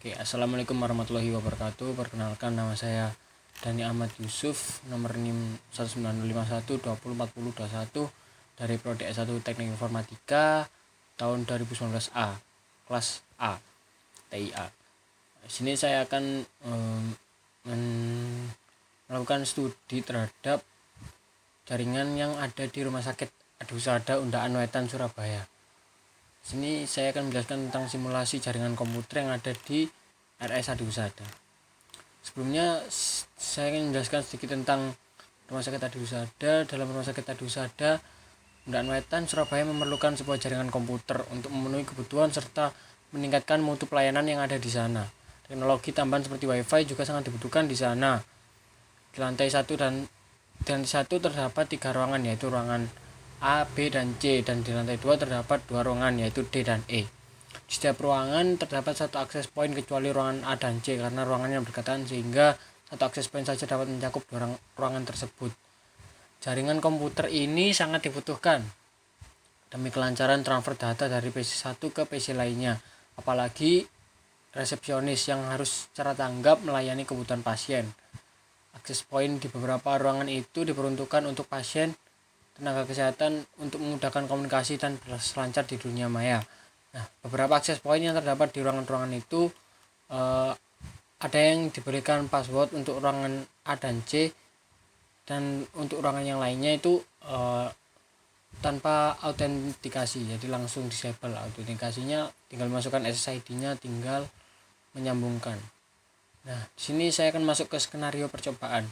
Oke, assalamualaikum warahmatullahi wabarakatuh. Perkenalkan, nama saya Dani Ahmad Yusuf, nomor NIM 19051204021 dari Prodi S1 Teknik Informatika tahun 2019A, kelas A, TIA. Di sini saya akan melakukan studi terhadap jaringan yang ada di Rumah Sakit Adihusada Undaan Wetan, Surabaya. Sini saya akan menjelaskan tentang simulasi jaringan komputer yang ada di RS Adihusada. Sebelumnya saya ingin menjelaskan sedikit tentang Rumah Sakit Adihusada. Dalam Rumah Sakit Adihusada Undaan Wetan, Surabaya memerlukan sebuah jaringan komputer untuk memenuhi kebutuhan serta meningkatkan mutu pelayanan yang ada di sana. Teknologi tambahan seperti WiFi juga sangat dibutuhkan di sana. Di lantai 1 dan di lantai 1 terdapat 3 ruangan, yaitu ruangan A, B, dan C, dan di lantai 2 terdapat 2 ruangan, yaitu D dan E. Di setiap ruangan terdapat satu akses point kecuali ruangan A dan C karena ruangannya berdekatan, sehingga satu akses point saja dapat mencakup 2 ruangan tersebut. Jaringan komputer ini sangat dibutuhkan demi kelancaran transfer data dari PC 1 ke PC lainnya, apalagi resepsionis yang harus secara tanggap melayani kebutuhan pasien. Akses point di beberapa ruangan itu diperuntukkan untuk pasien, tenaga kesehatan, untuk memudahkan komunikasi dan berselancar di dunia maya. Nah, beberapa akses point yang terdapat di ruangan-ruangan itu ada yang diberikan password untuk ruangan A dan C, dan untuk ruangan yang lainnya itu tanpa autentikasi, jadi langsung disable. Autentikasinya tinggal masukkan SSID-nya, tinggal menyambungkan. Nah, di sini saya akan masuk ke skenario percobaan.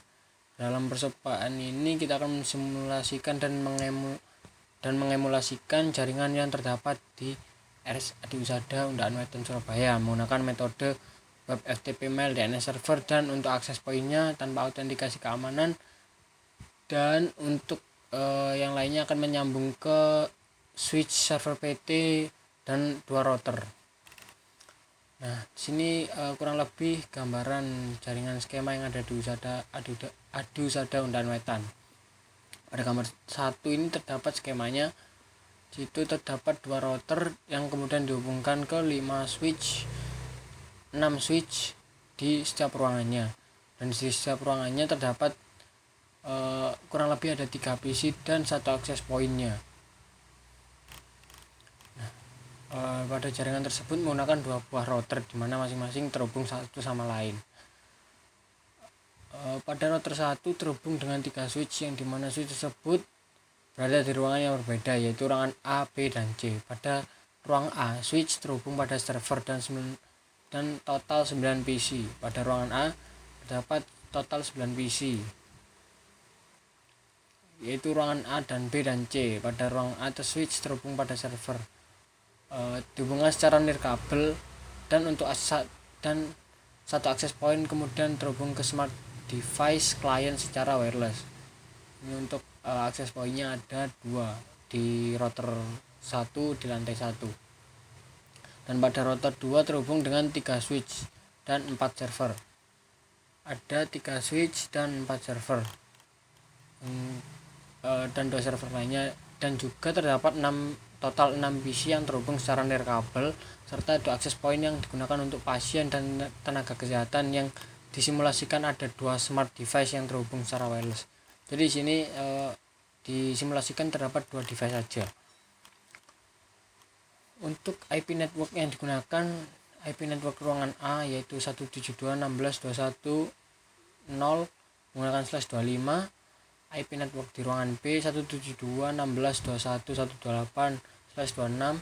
Dalam percobaan ini kita akan mensimulasikan dan mengemulasikan jaringan yang terdapat di RS Adihusada Undaan Wetan, Surabaya menggunakan metode web FTP mail DNS server, dan untuk akses poinnya tanpa autentikasi keamanan, dan untuk yang lainnya akan menyambung ke switch server PT dan 2 router. Nah, di sini kurang lebih gambaran jaringan skema yang ada di Adihusada Undaan Wetan. Pada gambar 1 ini terdapat skemanya. Di situ terdapat 2 router yang kemudian dihubungkan ke 6 switch di setiap ruangannya. Dan di setiap ruangannya terdapat kurang lebih ada 3 PC dan 1 akses pointnya. Pada jaringan tersebut menggunakan 2 buah router di mana masing-masing terhubung satu sama lain. Pada router 1 terhubung dengan 3 switch yang dimana switch tersebut berada di ruangan yang berbeda, yaitu ruangan A, B, dan C. Pada ruang A, switch terhubung pada server dan total 9 PC. Pada ruangan A terdapat total 9 PC, yaitu ruangan A dan B dan C. Pada ruang A, switch terhubung pada server dihubungkan secara nirkabel, dan untuk dan satu akses point kemudian terhubung ke smart device client secara wireless. Ini untuk akses pointnya ada 2 di router 1 di lantai 1, dan pada router 2 terhubung dengan 3 switch dan 4 server. Ada 3 switch dan 4 server dan 2 server lainnya, dan juga terdapat total 6 PC yang terhubung secara nirkabel, serta 2 akses point yang digunakan untuk pasien dan tenaga kesehatan. Yang disimulasikan ada 2 smart device yang terhubung secara wireless. Jadi di sini disimulasikan terdapat 2 device saja. Untuk IP network yang digunakan, IP network ruangan A yaitu 172.16.21.0 menggunakan /25. IP network di ruangan B 172.16.21.128/26,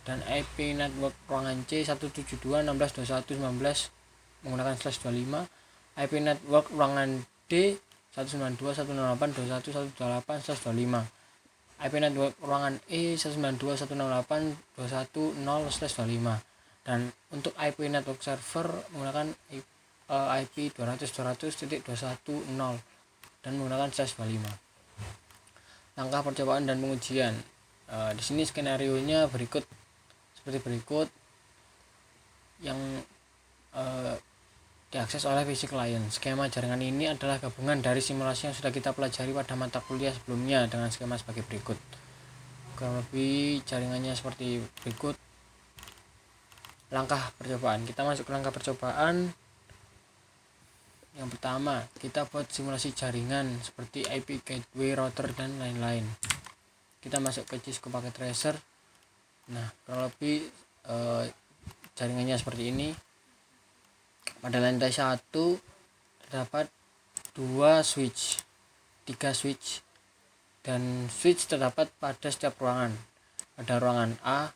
dan IP network ruangan C 172.16.21.19 menggunakan /25. IP network ruangan D 192.168.21.128/25. IP network ruangan E 192.168.21.0/25. Dan untuk IP network server menggunakan IP 200.200.21.0 dan menggunakan /25. Langkah percobaan dan pengujian. Di sini skenario-nya seperti berikut, yang diakses oleh PC client. Skema jaringan ini adalah gabungan dari simulasi yang sudah kita pelajari pada mata kuliah sebelumnya dengan skema sebagai berikut. Kurang lebih jaringannya seperti berikut. langkah percobaan. Kita masuk ke langkah percobaan. Yang pertama, kita buat simulasi jaringan seperti IP gateway, router, dan lain-lain. Kita masuk ke Cisco Packet Tracer. Nah, kurang lebih jaringannya seperti ini. Pada lantai 1 terdapat 2 switch, 3 switch, dan switch terdapat pada setiap ruangan. Pada ruangan A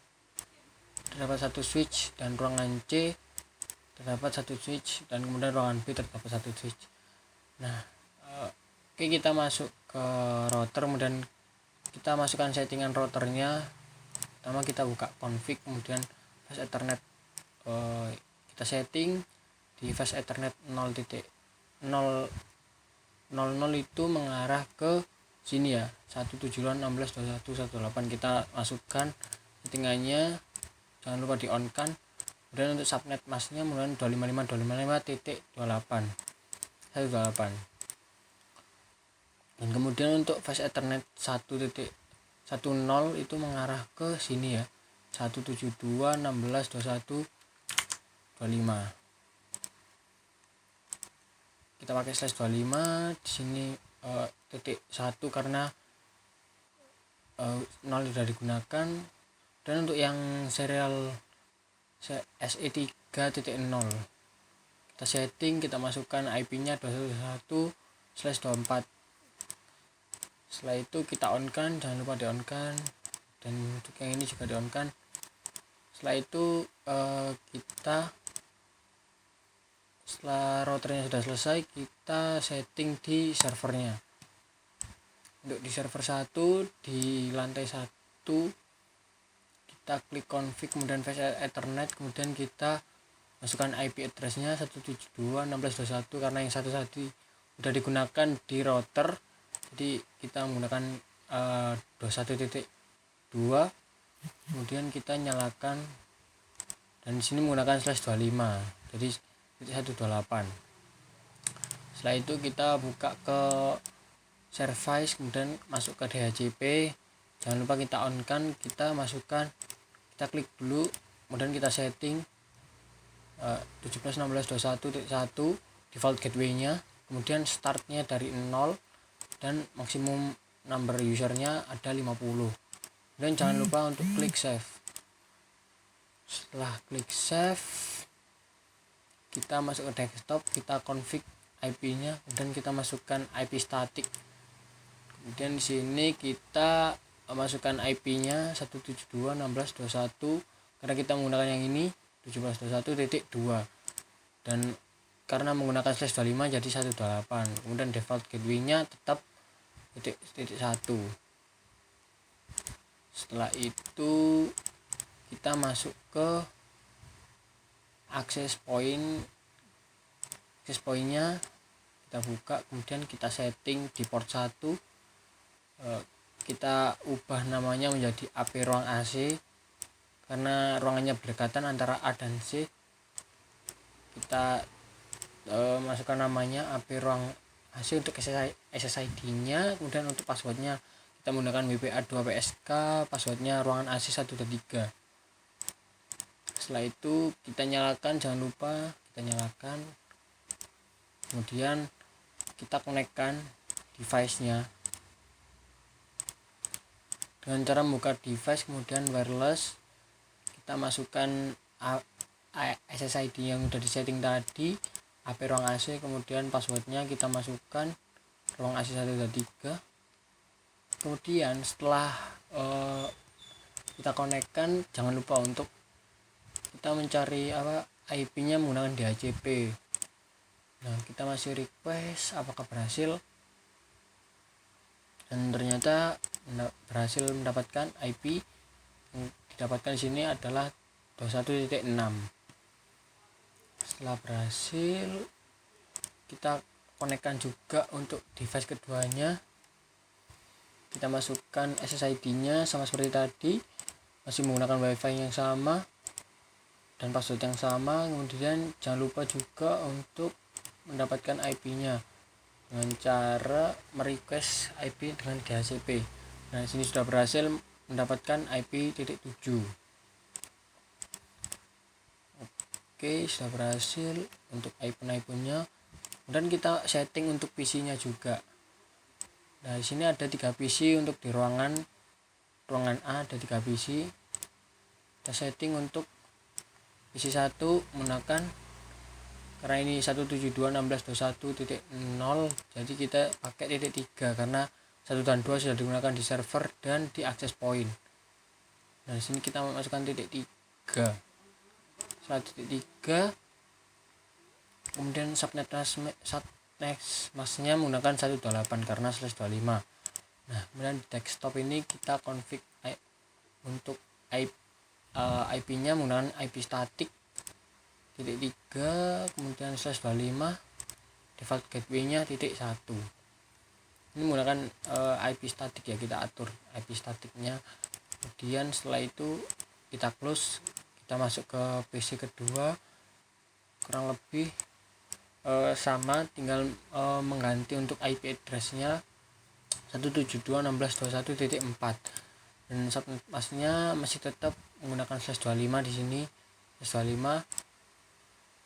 terdapat 1 switch, dan ruangan C terdapat 1 switch, dan kemudian ruangan B terdapat 1 switch. Nah, oke, kita masuk ke router, kemudian kita masukkan settingan routernya. Pertama kita buka config, kemudian fast ethernet, kita setting di fast ethernet 0.000 itu mengarah ke sini ya, 172.16.21.18. Kita masukkan settingannya, jangan lupa di on kan. Kemudian untuk subnet masknya menggunakan 255.255.128. Dan kemudian untuk fast ethernet 1.10 itu mengarah ke sini ya, 172.16.21.25. Kita pakai /25 di sini titik 1 karena 0 sudah digunakan. Dan untuk yang serial SE3.0 kita setting, kita masukkan IP-nya 211/24. Setelah itu kita on kan, jangan lupa di on kan, dan untuk yang ini juga di on kan. Setelah itu setelah routernya sudah selesai, kita setting di servernya. Untuk di server 1 di lantai 1 kita klik config, kemudian fast ethernet, kemudian kita masukkan IP address-nya 172.16.21 karena yang satu tadi sudah digunakan di router, jadi kita menggunakan 21.2. kemudian kita nyalakan, dan di sini menggunakan /25, jadi 128. Setelah itu kita buka ke service, kemudian masuk ke DHCP. Jangan lupa kita on kan, kita masukkan, kita klik dulu, kemudian kita setting 17.16.21.1 default gateway-nya, kemudian startnya dari 0 dan maksimum number usernya ada 50. Dan jangan lupa untuk klik save. Setelah klik save, kita masuk ke desktop, kita config IP-nya, dan kita masukkan IP static. Kemudian di sini kita masukkan IP-nya 172.16.21 karena kita menggunakan yang ini 17.21.2, dan karena menggunakan /25 jadi 128. Kemudian default gateway-nya tetap titik 1. Setelah itu kita masuk ke access point-nya, kita buka, kemudian kita setting di port 1, kita ubah namanya menjadi AP ruang AC karena ruangannya berdekatan antara A dan C. Kita masukkan namanya AP ruang AC untuk SSID-nya, kemudian untuk passwordnya kita menggunakan WPA2PSK, passwordnya ruangan AC 1.3. Setelah itu kita nyalakan, jangan lupa kita nyalakan, kemudian kita konekkan device-nya dengan cara membuka device, kemudian wireless, kita masukkan SSID yang sudah disetting tadi, AP ruang AC, kemudian passwordnya kita masukkan ruang AC 1.3. kemudian setelah kita konekkan, jangan lupa untuk kita mencari IP-nya menggunakan DHCP. Nah, kita masih request apakah berhasil, dan ternyata berhasil mendapatkan IP. Yang didapatkan di sini adalah 21.6. Setelah berhasil, kita konekkan juga untuk device keduanya. Kita masukkan SSID-nya sama seperti tadi, masih menggunakan WiFi yang sama dan password yang sama. Kemudian jangan lupa juga untuk mendapatkan IP-nya dengan cara merequest IP dengan DHCP. Nah, sini sudah berhasil mendapatkan IP.7. Oke, sudah berhasil untuk iPhone-nya. Dan kita setting untuk PC-nya juga. Nah, di sini ada 3 PC untuk di ruangan A ada 3 PC. Kita setting untuk PC 1 menggunakan, karena ini 172.16.21.0, jadi kita pakai titik 3 karena 1 dan 2 sudah digunakan di server dan di access point. Nah, di sini kita memasukkan titik 3. Setelah titik 3, kemudian subnet masknya menggunakan 128 karena /25. Nah, kemudian di desktop ini kita config untuk IP-nya menggunakan IP static titik 3, kemudian /25, default gateway-nya titik 1. Ini menggunakan IP static ya, kita atur IP statiknya. Kemudian setelah itu kita close, kita masuk ke PC kedua, kurang lebih sama, tinggal mengganti untuk IP address-nya 172.16.21.4, dan subnet masknya masih tetap menggunakan /25 di sini, /25.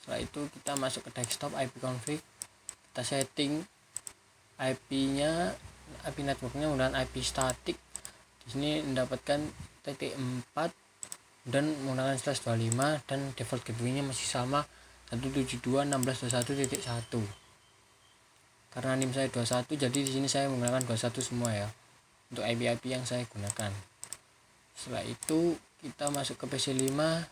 Setelah itu kita masuk ke desktop IP config, kita setting IP-nya, IP networknya menggunakan IP static. Di sini mendapatkan titik 4 dan menggunakan /25, dan default gateway-nya masih sama 172.16.21.1. Karena NIM saya 21, jadi di sini saya menggunakan 21 semua ya untuk IP yang saya gunakan. Setelah itu kita masuk ke PC 5,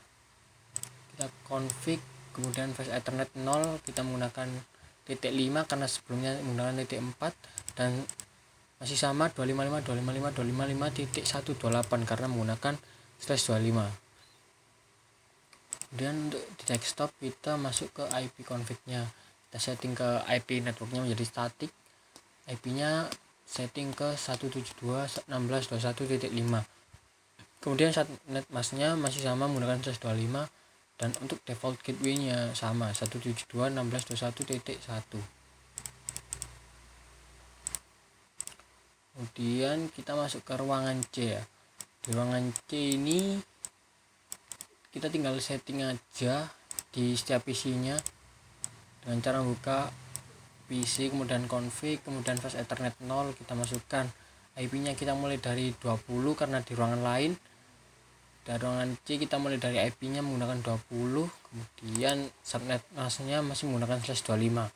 kita config, kemudian flash ethernet 0, kita menggunakan titik 5 karena sebelumnya menggunakan titik 4, dan masih sama 255.255.255.128 karena menggunakan /25. Kemudian untuk di desktop kita masuk ke IP config-nya, kita setting ke IP networknya menjadi static, IP-nya setting ke 172.16.21.5. kemudian subnet masknya masih sama menggunakan /25, dan untuk default gateway-nya sama 172.16.21.1. Kemudian kita masuk ke ruangan C ya. Di ruangan C ini kita tinggal setting aja di setiap PC-nya dengan cara buka PC, kemudian config, kemudian flash ethernet 0, kita masukkan IP-nya, kita mulai dari 20 karena di ruangan lain. Dari ruangan C kita mulai dari IP-nya menggunakan 20, kemudian subnet masknya masih menggunakan /25.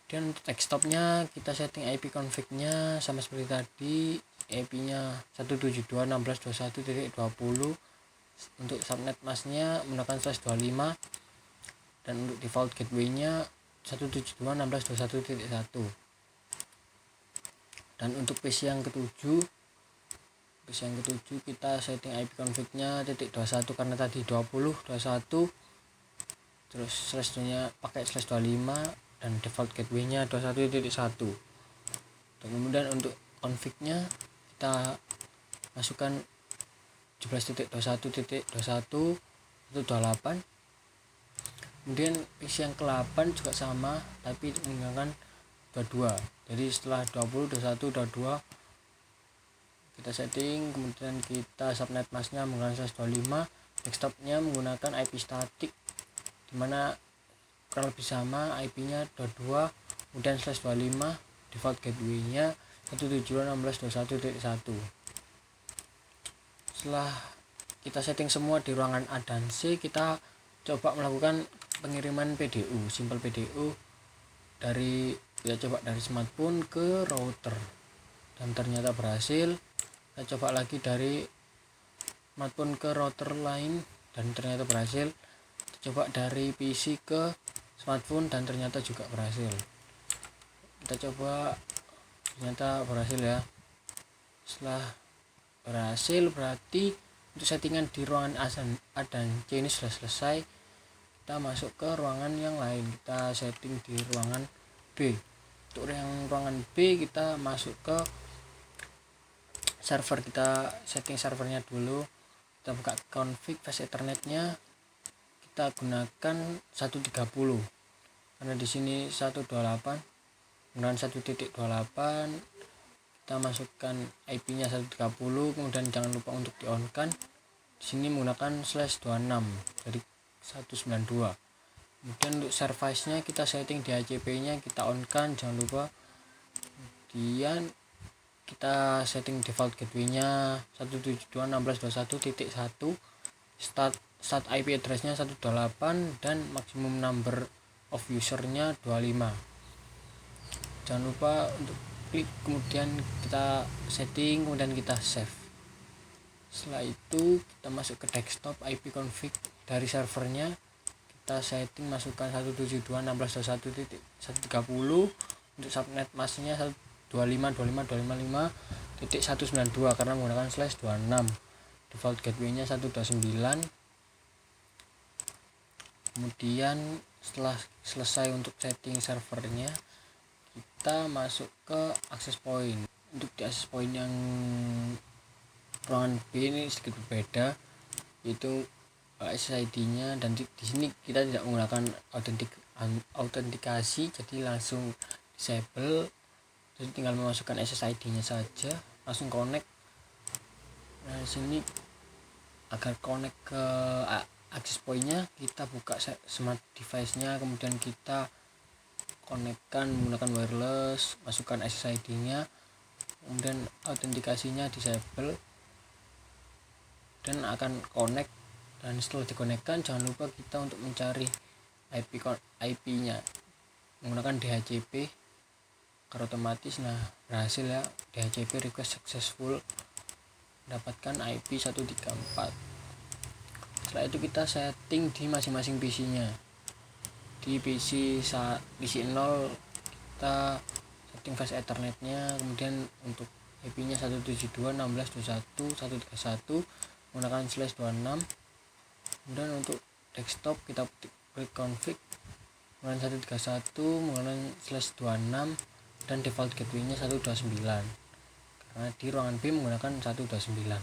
Dan untuk desktopnya kita setting IP config-nya sama seperti tadi, IP-nya 172.16.21.20. Untuk subnet masknya menggunakan /25, dan untuk default gateway-nya 172.16.21.1. Dan untuk PC yang ketujuh kita setting IP config-nya .21 karena tadi 20 21, terus /nya pakai /25, dan default gateway-nya 21.1. Dan kemudian untuk config-nya kita masukkan 17.21.21.128. Kemudian PC yang ke-8 juga sama tapi menggunakan 22. Jadi setelah 20, 21, 22 kita setting, kemudian kita subnet masknya menggunakan /25, desktopnya menggunakan IP static dimana kurang lebih sama, IP-nya 22, kemudian /25, default gateway-nya 172.16.21.1. Setelah kita setting semua di ruangan A dan C, kita coba melakukan pengiriman PDU, simple PDU kita coba dari smartphone ke router, dan ternyata berhasil. Kita coba lagi dari smartphone ke router lain, dan ternyata berhasil. Kita coba dari PC ke smartphone, dan ternyata juga berhasil. Kita coba, ternyata berhasil ya. Setelah berhasil berarti untuk settingan di ruangan A dan C ini sudah selesai. Kita masuk ke ruangan yang lain, kita setting di ruangan B. Untuk yang ruangan B kita masuk ke server, kita setting servernya dulu. Kita buka config flash ethernetnya, kita gunakan 130 karena di sini 128 menggunakan 1.28. Kita masukkan IP-nya 130, kemudian jangan lupa untuk di on kan. Di sini menggunakan /26. Jadi 192. Kemudian untuk service nya kita setting DHCP nya kita on kan, jangan lupa. Kemudian kita setting default gateway nya 172.16.21.1, start IP address nya 128, dan maximum number of user nya 25. Jangan lupa untuk klik, kemudian kita setting, kemudian kita save. Setelah itu kita masuk ke desktop IP config dari servernya, kita setting masukkan 172.16.21.130. untuk subnet masknya 125.25.25.192 karena menggunakan /26. Default gateway nya 129. Kemudian setelah selesai untuk setting servernya, kita masuk ke access point. Untuk di access point yang ruangan B ini sedikit berbeda, yaitu SSID-nya, dan di sini kita tidak menggunakan autentikasi, jadi langsung disable. Jadi tinggal memasukkan SSID-nya saja, langsung connect. Nah, di sini agar connect ke access point-nya, kita buka smart device-nya, kemudian kita konekkan menggunakan wireless, masukkan SSID-nya, kemudian autentikasinya disable, dan akan connect. Dan setelah dikonekkan, jangan lupa kita untuk mencari IP-nya menggunakan DHCP karena otomatis. Nah, berhasil ya, DHCP request successful, mendapatkan IP 134. Setelah itu kita setting di masing-masing PC-nya. Di PC 0 kita setting fast Ethernet-nya, kemudian untuk IP-nya 172.16.21.131 menggunakan /26. Kemudian untuk desktop kita klik config menggunakan 131 menggunakan /26, dan default gateway-nya 129 karena di ruangan B menggunakan 129.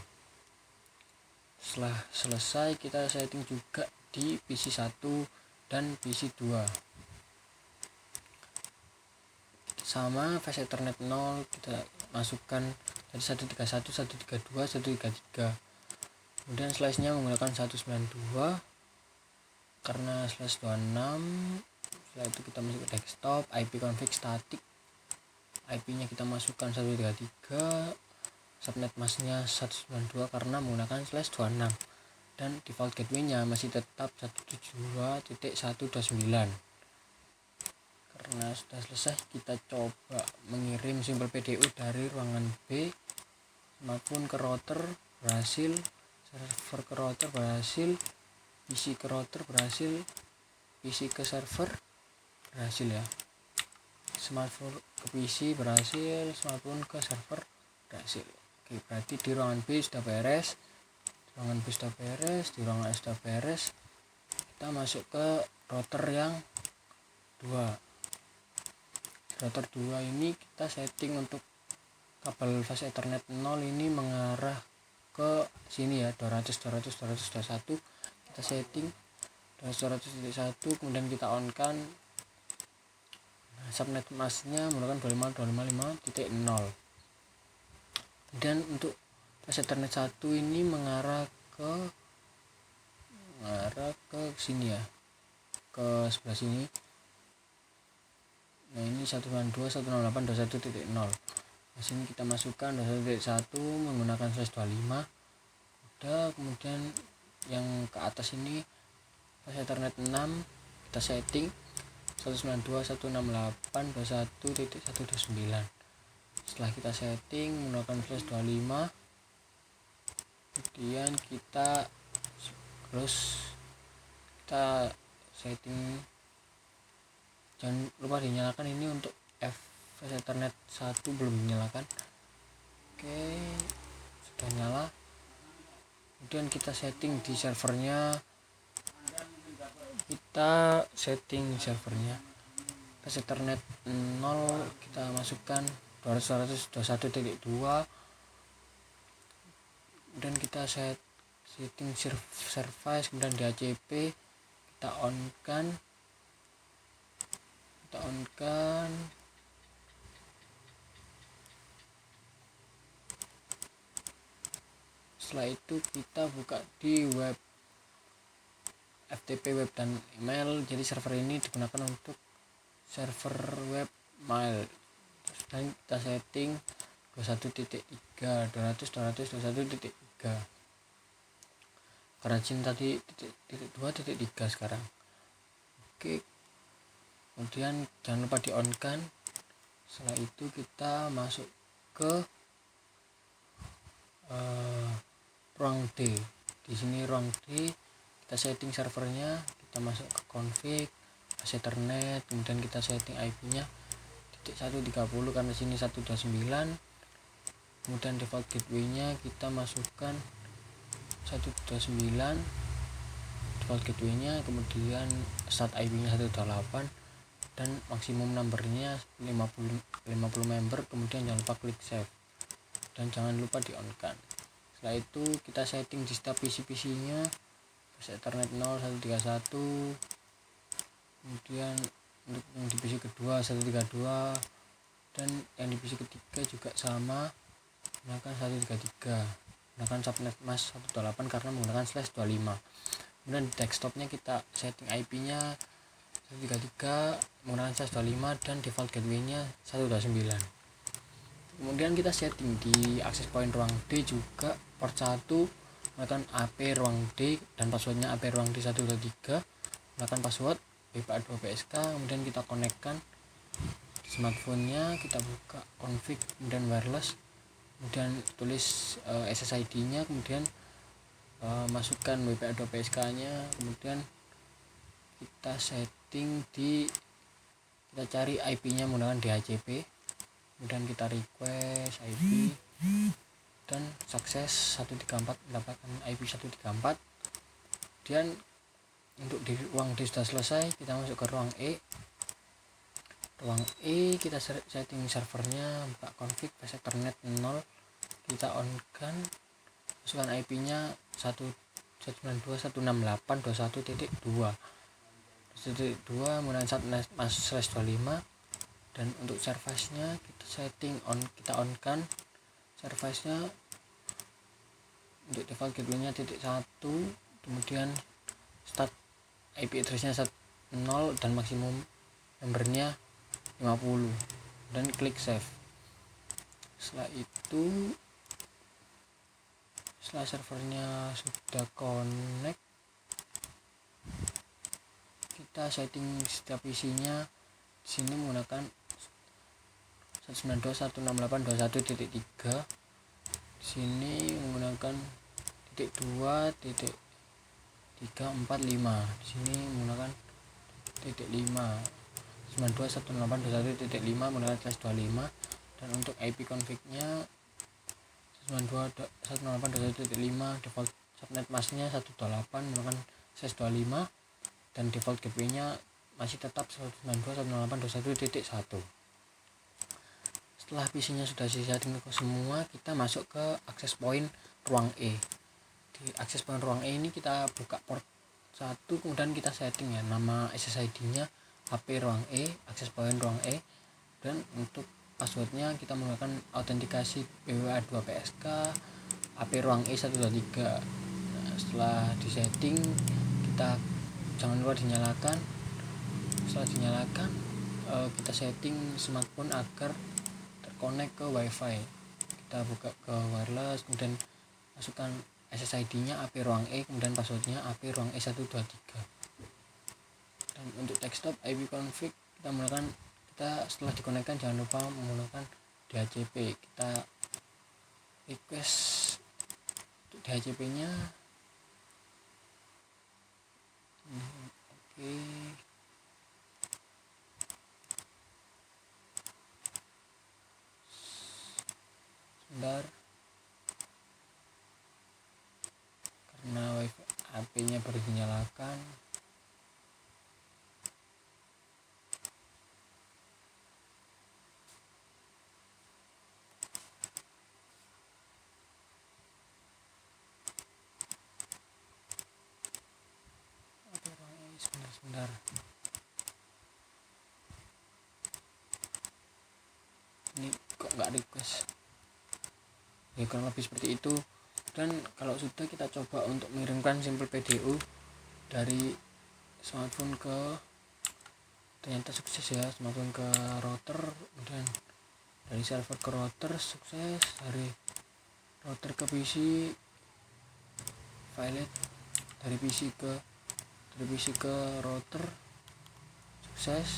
Setelah selesai, kita setting juga di PC 1 dan PC 2. Sama fast Ethernet 0 kita masukkan dari 131, 132, 133. Kemudian slash-nya menggunakan 192 karena /26. Setelah itu kita masuk ke desktop, IP config static, IP-nya kita masukkan 133, subnet masknya 192 karena menggunakan /26, dan default gateway-nya masih tetap 172.129. Karena sudah selesai, kita coba mengirim simpel PDU dari ruangan B maupun ke router, berhasil. Server ke router berhasil, PC ke router berhasil, PC ke server berhasil ya, smartphone ke PC berhasil, smartphone ke server berhasil. Oke, berarti di ruangan B sudah beres, di ruangan B sudah beres, di ruangan A sudah beres. Kita masuk ke router yang 2. Router 2 ini kita setting untuk kabel fast Ethernet 0 ini mengarah ke sini ya, 200.200.200.1. kita setting 200.1, kemudian kita on kan. Subnet masknya menggunakan 25.25.0. Kemudian untuk fast Ethernet 1 ini mengarah ke sini ya, ke sebelah sini. Nah, ini 192.168.21.0. Di sini kita masukkan 21.1 menggunakan /25. Udah, kemudian yang ke atas ini fast Ethernet 6 kita setting 192.168.21.129. Setelah kita setting menggunakan /25, kemudian kita setting, jangan lupa dinyalakan ini untuk fast Ethernet 1 belum dinyalakan. Oke, sudah nyala. Kemudian kita setting di servernya, fast Ethernet 0 kita masukkan 200.201.2. kemudian kita setting service, kemudian DHCP kita on kan. Setelah itu kita buka di web FTP web dan email. Jadi server ini digunakan untuk server web mail. Dan kita setting 21.3 200.200.21.3 karena Jin tadi 2.3 sekarang. Oke, kemudian jangan lupa di on kan. Setelah itu kita masuk ke ruang D. Di sini ruang D kita setting servernya, kita masuk ke config AC Ethernet, kemudian kita setting IP-nya 130 karena sini 129. Kemudian default gateway-nya kita masukkan 129 default gateway-nya, kemudian start IP-nya 128 dan maksimum numbernya 50 member. Kemudian jangan lupa klik save dan jangan lupa di on kan. Setelah itu kita setting di setiap PC-nya Ethernet 0 131, kemudian untuk yang di PC kedua 132 dan yang di PC ketiga juga sama, gunakan 133, gunakan subnet mask 128 karena menggunakan /25. Kemudian di desktopnya kita setting IP-nya 133 menggunakan /25 dan default gateway-nya 129. Kemudian kita setting di access point ruang D juga port 1 menggunakan AP ruang D dan passwordnya AP ruang D 123, gunakan password WPA2PSK. Kemudian kita konekkan smartphone-nya, kita buka config, kemudian wireless, kemudian tulis SSID-nya, kemudian masukkan WPA2PSK-nya, kemudian kita setting kita cari IP-nya menggunakan DHCP, kemudian kita request IP dan sukses 134 mendapatkan IP 134. Kemudian untuk di ruang D sudah selesai, kita masuk ke ruang E. Ruang E kita setting servernya, buka config Ethernet 0, kita on kan, masukkan IP-nya 192.168.21.2 menggunakan subnet mask /25. Dan untuk service-nya kita setting kita on kan service-nya untuk default gateway-nya .1, kemudian start IP address-nya 0 dan maksimum membernya 50 dan klik save. Setelah itu, setelah servernya sudah connect, kita setting setiap isinya di sini menggunakan 192.168.21.3, di sini menggunakan .2.345, di sini menggunakan .5, 192.168.21.5 menggunakan /25 dan untuk IP config-nya 192.168.21.5, default subnet mask-nya 128 menggunakan /25 dan default gateway-nya masih tetap 192.168.21.1. Setelah PC-nya sudah disetting semua, kita masuk ke access point ruang E. Di access point ruang E ini kita buka port 1, kemudian kita setting ya nama SSID-nya HP ruang E, access point ruang E, dan untuk passwordnya kita menggunakan autentikasi WPA2PSK HP ruang E 123. Nah, setelah disetting, kita jangan lupa dinyalakan. Setelah dinyalakan, kita setting smartphone agar terkonek ke wifi. Kita buka ke wireless, kemudian masukkan SSID-nya AP ruang E, kemudian passwordnya AP ruang E 123. Dan untuk desktop IP config kita setelah dikonekkan jangan lupa menggunakan DHCP. Kita request untuk DHCP-nya. Oke. Sebentar, karena wifi HP-nya baru dinyalakan. Sebentar. Ini kok nggak request? Ya kurang lebih seperti itu. Dan kalau sudah, kita coba untuk mengirimkan sampel PDU dari smartphone ke ternyata sukses ya, smartphone ke router, kemudian dari server ke router sukses, dari router ke PC violet, dari PC ke router sukses.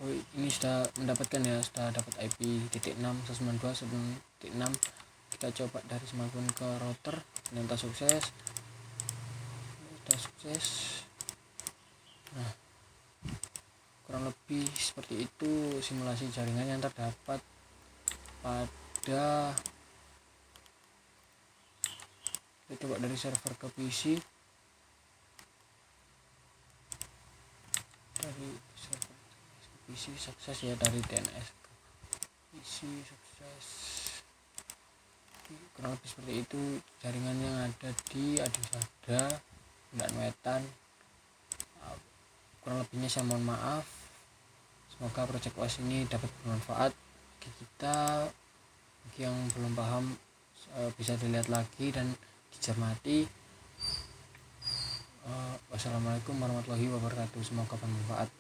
Oh, ini sudah mendapatkan ya, sudah dapat IP titik 6 192.1.6. Kita coba dari smartphone ke router, ternyata sukses, sudah sukses. Nah, kurang lebih seperti itu simulasi jaringan yang terdapat pada, kita coba dari server ke PC, dari server ke PC sukses ya, dari DNS ke PC sukses. Kurang lebih seperti itu jaringan yang ada di Adusada Undak Wetan. Kurang lebihnya saya mohon maaf. Semoga project UAS ini dapat bermanfaat bagi kita. Bagi yang belum paham bisa dilihat lagi dan dicermati. Wassalamualaikum warahmatullahi wabarakatuh. Semoga bermanfaat.